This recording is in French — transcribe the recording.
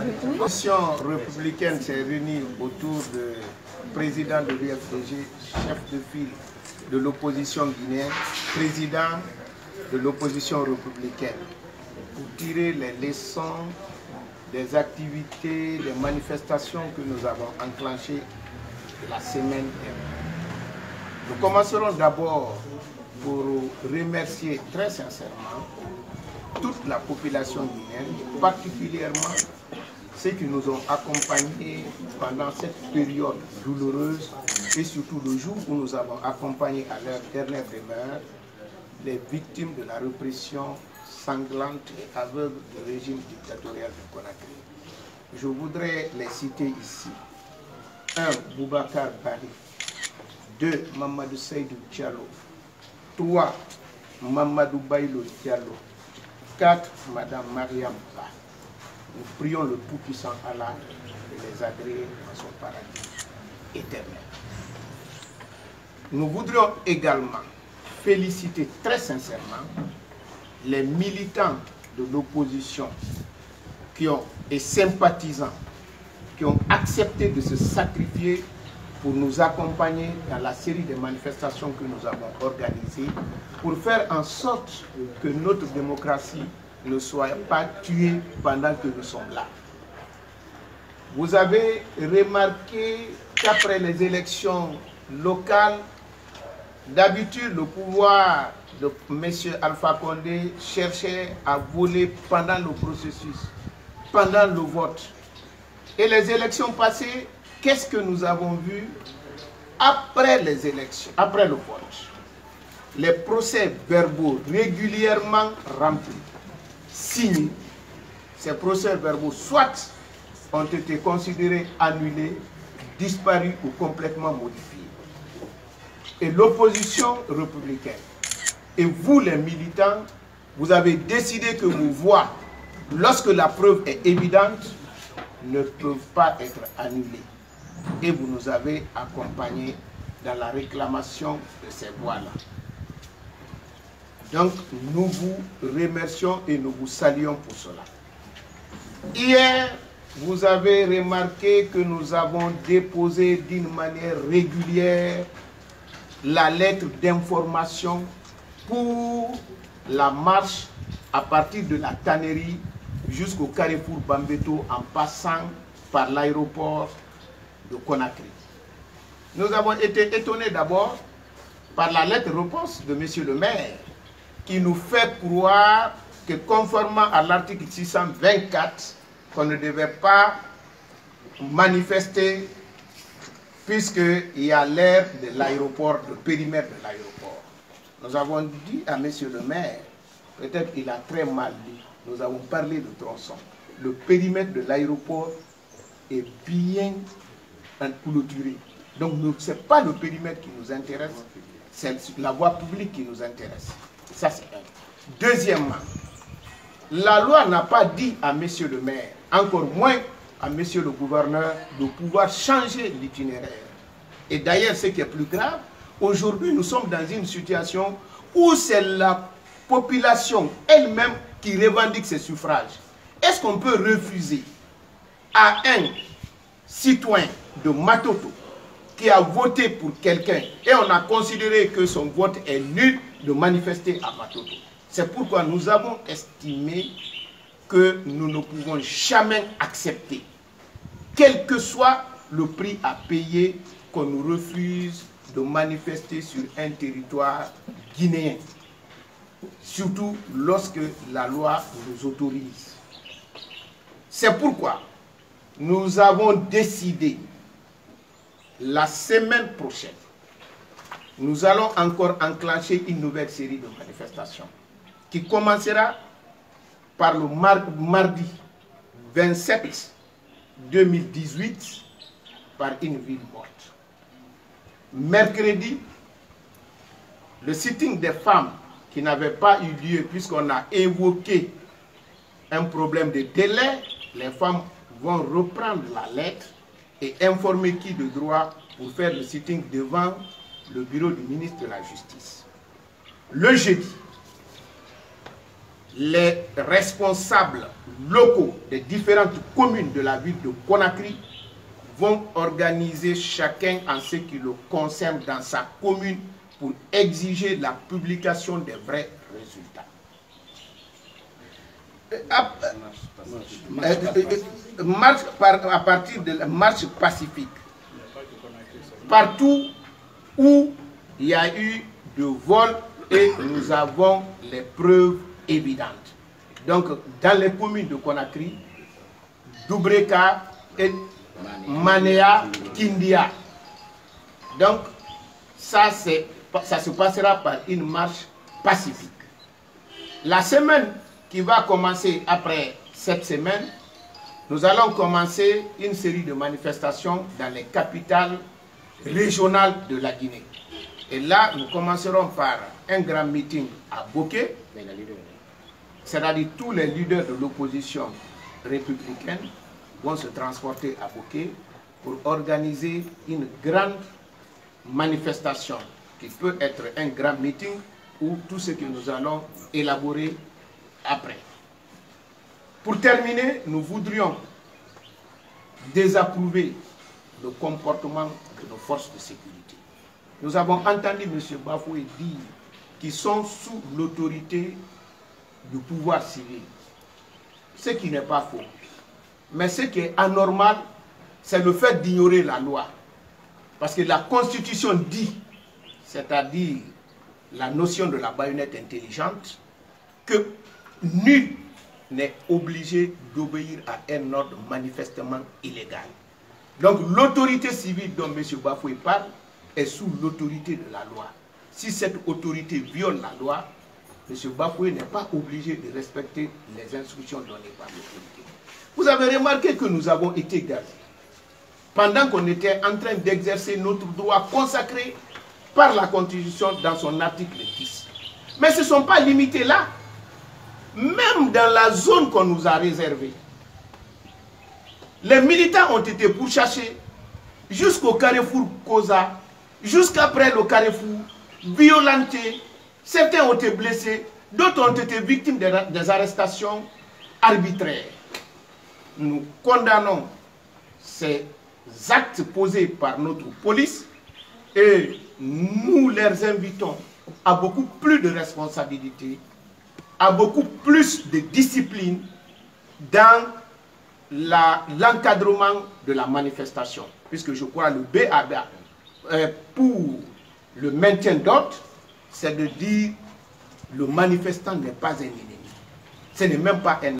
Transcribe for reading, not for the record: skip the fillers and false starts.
L'opposition républicaine s'est réunie autour du président de l'UFDG, chef de file de l'opposition guinéenne, président de l'opposition républicaine, pour tirer les leçons des activités, des manifestations que nous avons enclenchées la semaine dernière. Nous commencerons d'abord pour remercier très sincèrement toute la population guinéenne, particulièrement ceux qui nous ont accompagnés pendant cette période douloureuse et surtout le jour où nous avons accompagné à leur dernière demeure les victimes de la répression sanglante et aveugle du régime dictatorial de Conakry. Je voudrais les citer ici. 1. Boubacar Bari. 2. Mamadou Seydou Diallo. 3. Mamadou Bailo Diallo. 4. Madame Mariam Ba. Nous prions le Tout-Puissant Allah de les agréer dans son paradis éternel. Nous voudrions également féliciter très sincèrement les militants de l'opposition et sympathisants qui ont accepté de se sacrifier pour nous accompagner dans la série de manifestations que nous avons organisées pour faire en sorte que notre démocratie ne soit pas tuée pendant que nous sommes là. Vous avez remarqué qu'après les élections locales, d'habitude le pouvoir de M. Alpha Condé cherchait à voler pendant le processus, pendant le vote. Et les élections passées, qu'est-ce que nous avons vu après les élections, après le vote? Les procès-verbaux régulièrement remplis, signés. Ces procès-verbaux soit ont été considérés annulés, disparus ou complètement modifiés. Et l'opposition républicaine, et vous les militants, vous avez décidé que vos voix, lorsque la preuve est évidente, ne peuvent pas être annulées. Et vous nous avez accompagnés dans la réclamation de ces voix-là. Donc, nous vous remercions et nous vous saluons pour cela. Hier, vous avez remarqué que nous avons déposé d'une manière régulière la lettre d'information pour la marche à partir de la tannerie jusqu'au carrefour Bambeto en passant par l'aéroport de Conakry. Nous avons été étonnés d'abord par la lettre-réponse de M. le maire qui nous fait croire que conformément à l'article 624, qu'on ne devait pas manifester puisqu'il y a l'air de l'aéroport, le périmètre de l'aéroport. Nous avons dit à M. le maire, peut-être qu'il a très mal dit, nous avons parlé de tronçon. Le périmètre de l'aéroport est bien clôturé. Donc ce n'est pas le périmètre qui nous intéresse, c'est la voie publique qui nous intéresse. Ça, c'est un. Deuxièmement, la loi n'a pas dit à M. le maire, encore moins à M. le gouverneur, de pouvoir changer l'itinéraire. Et d'ailleurs, ce qui est plus grave, aujourd'hui, nous sommes dans une situation où c'est la population elle-même qui revendique ses suffrages. Est-ce qu'on peut refuser à un citoyen de Matoto qui a voté pour quelqu'un et on a considéré que son vote est nul de manifester à Matoto? C'est pourquoi nous avons estimé que nous ne pouvons jamais accepter, quel que soit le prix à payer, qu'on nous refuse de manifester sur un territoire guinéen, surtout lorsque la loi nous autorise. C'est pourquoi nous avons décidé, la semaine prochaine, nous allons encore enclencher une nouvelle série de manifestations qui commencera par le mardi 27 2018 par une ville morte. Mercredi, le sitting des femmes qui n'avait pas eu lieu puisqu'on a évoqué un problème de délai, les femmes vont reprendre la lettre et informer qui de droit pour faire le sitting devant le bureau du ministre de la Justice. Le jeudi, les responsables locaux des différentes communes de la ville de Conakry vont organiser chacun en ce qui le concerne dans sa commune pour exiger la publication des vrais résultats. À partir de la marche pacifique, partout où il y a eu de vol et nous avons les preuves évidentes. Donc, dans les communes de Conakry, Doubreka et Manéa, Kindia. Donc, ça se passera par une marche pacifique. La semaine qui va commencer après cette semaine, nous allons commencer une série de manifestations dans les capitales régionales de la Guinée. Et là, nous commencerons par un grand meeting à Boké, c'est-à-dire tous les leaders de l'opposition républicaine vont se transporter à Boké pour organiser une grande manifestation qui peut être un grand meeting ou tout ce que nous allons élaborer après. Pour terminer, nous voudrions désapprouver le comportement de nos forces de sécurité. Nous avons entendu M. Bafoué dire qu'ils sont sous l'autorité du pouvoir civil, ce qui n'est pas faux. Mais ce qui est anormal, c'est le fait d'ignorer la loi. Parce que la Constitution dit, c'est-à-dire la notion de la baïonnette intelligente, que nul n'est obligé d'obéir à un ordre manifestement illégal. Donc l'autorité civile dont M. Bafoué parle est sous l'autorité de la loi. Si cette autorité viole la loi, M. Bafoué n'est pas obligé de respecter les instructions données par l'autorité. Vous avez remarqué que nous avons été gazés pendant qu'on était en train d'exercer notre droit consacré par la Constitution dans son article 10. Mais ce ne sont pas limités là. Même dans la zone qu'on nous a réservée, les militants ont été pourchassés jusqu'au carrefour Koza, jusqu'après le carrefour, violentés. Certains ont été blessés, d'autres ont été victimes des arrestations arbitraires. Nous condamnons ces actes posés par notre police et nous les invitons à beaucoup plus de responsabilité, à beaucoup plus de discipline dans l'encadrement de la manifestation. Puisque je crois le BABA pour le maintien d'ordre, c'est de dire le manifestant n'est pas un ennemi. Ce n'est même pas un